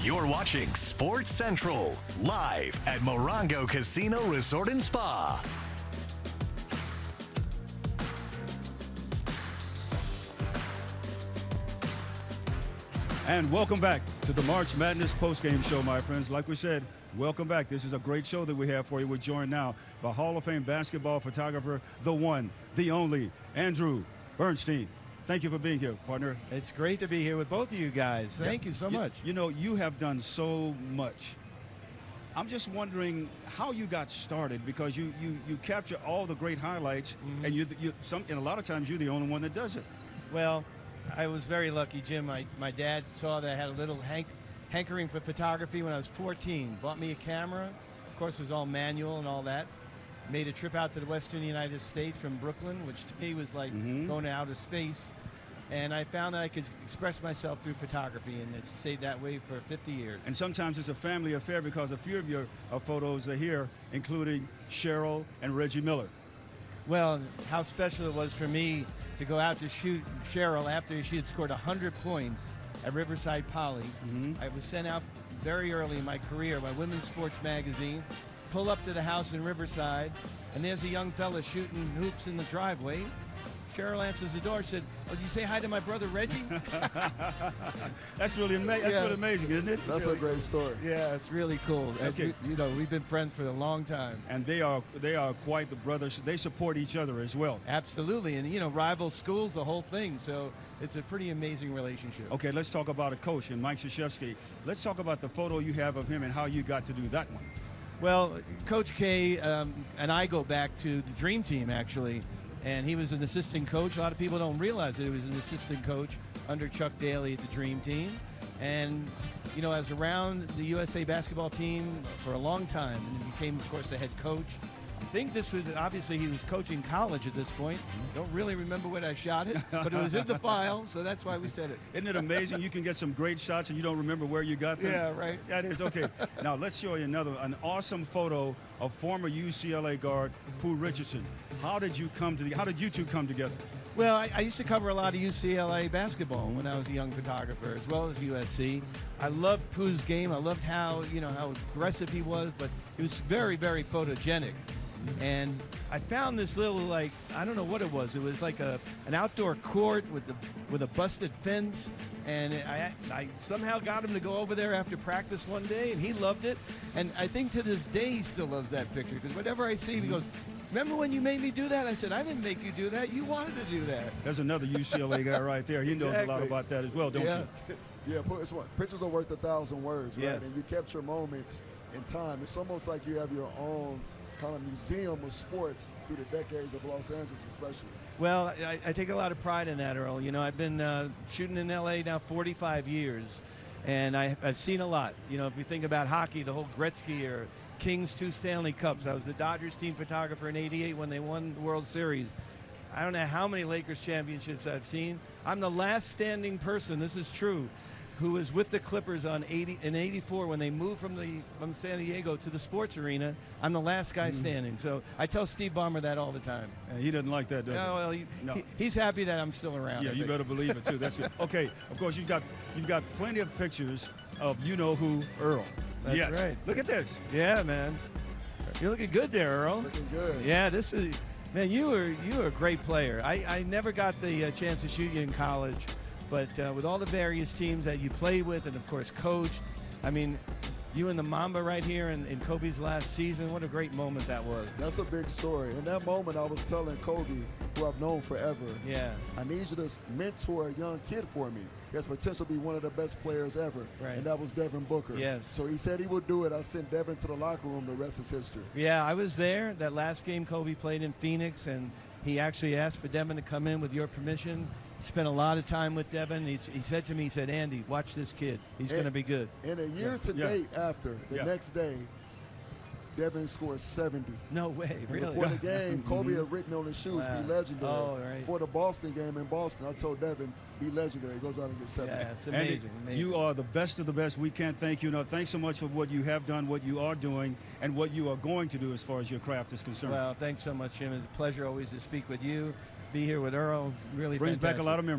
You're watching Sports Central, live at Morongo Casino Resort and Spa. And welcome back to the March Madness postgame show, my friends. Like we said, welcome back. This is a great show that we have for you. We're joined now by Hall of Fame basketball photographer, the one, the only, Andrew Bernstein. Thank you for being here, partner. It's great to be here with both of you guys. Thank you so much. You know, you have done so much. I'm just wondering how you got started, because you capture all the great highlights, and and a lot of times you're the only one that does it. Well, I was very lucky, Jim. My dad saw that I had a little hankering for photography when I was 14. Bought me a camera. Of course, it was all manual and all that. Made a trip out to the western United States from Brooklyn, which to me was like going to outer space. And I found that I could express myself through photography, and it's stayed that way for 50 years. And sometimes it's a family affair, because a few of your photos are here, including Cheryl and Reggie Miller. Well, how special it was for me to go out to shoot Cheryl after she had scored 100 points at Riverside Poly. I was sent out very early in my career by Women's Sports Magazine, pull up to the house in Riverside, and there's a young fella shooting hoops in the driveway. Cheryl answers the door, said, "Oh, did you say hi to my brother Reggie?" That's really amazing. That's really amazing, isn't it? That's a great story. Yeah, it's really cool. Okay. We've been friends for a long time. And they are quite the brothers. They support each other as well. Absolutely, and rival schools, the whole thing. So it's a pretty amazing relationship. Okay, let's talk about a coach, and Mike Krzyzewski. Let's talk about the photo you have of him and how you got to do that one. Well, Coach K and I go back to the Dream Team, actually. And he was an assistant coach. A lot of people don't realize that he was an assistant coach under Chuck Daly at the Dream Team. And, I was around the USA basketball team for a long time, and he became, of course, the head coach. I think this was, obviously, he was coaching college at this point. Don't really remember when I shot it, but it was in the file, so that's why we said it. Isn't it amazing? You can get some great shots and you don't remember where you got them? Yeah, right. That is, okay. Now, let's show you an awesome photo of former UCLA guard Pooh Richardson. How did you two come together? Well, I used to cover a lot of UCLA basketball when I was a young photographer, as well as USC. I loved Pooh's game. I loved how aggressive he was, but he was very, very photogenic. And I found this little, I don't know what it was. It was like an outdoor court with a busted fence. And I somehow got him to go over there after practice one day, and he loved it. And I think to this day he still loves that picture, because whenever I see him, he goes, "Remember when you made me do that?" I said, "I didn't make you do that. You wanted to do that." There's another UCLA guy right there. He knows a lot about that as well, don't you? Yeah, it's what, pictures are worth 1,000 words, right? Yes. And you capture moments in time. It's almost like you have your own kind of museum of sports through the decades of Los Angeles, especially. Well, I take a lot of pride in that, Earl. I've been shooting in L.A. now 45 years, and I've seen a lot. If you think about hockey, the whole Gretzky or Kings 2 Stanley Cups. I was the Dodgers team photographer in '88 when they won the World Series. I don't know how many Lakers championships I've seen. I'm the last standing person, this is true, who was with the Clippers in '84 when they moved from San Diego to the sports arena. I'm the last guy standing. So I tell Steve Ballmer that all the time. He doesn't like that, does he? No, well, he's happy that I'm still around. Yeah, you better believe it too. That's good. Okay, of course you've got plenty of pictures of who Earl. That's right. Look at this. Yeah, man. You're looking good there, Earl. Looking good. Yeah, this is, man, you were a great player. I never got the chance to shoot you in college, but with all the various teams that you played with and, of course, coached, I mean, you and the Mamba right here in Kobe's last season, what a great moment that was. That's a big story. In that moment, I was telling Kobe, who I've known forever, I need you to mentor a young kid for me. He has potential to be one of the best players ever, and that was Devin Booker. Yes. So he said he would do it. I sent Devin to the locker room. The rest is history. Yeah, I was there that last game Kobe played in Phoenix, and he actually asked for Devin to come in with your permission. Spent a lot of time with Devin. He said to me, he said, "Andy, watch this kid. He's going to be good." And a year to date after, the next day, Devin scored 70. No way, really? Before the game, Kobe had written on his shoes, "Be legendary." Oh, right. Before the Boston game in Boston, I told Devin, "Be legendary." He goes out and gets 70. Yeah, it's amazing. Andy, you are the best of the best. We can't thank you enough. Thanks so much for what you have done, what you are doing, and what you are going to do as far as your craft is concerned. Well, thanks so much, Jim. It's a pleasure always to speak with you. Be here with Earl. Really brings fantastic. back a lot of memories.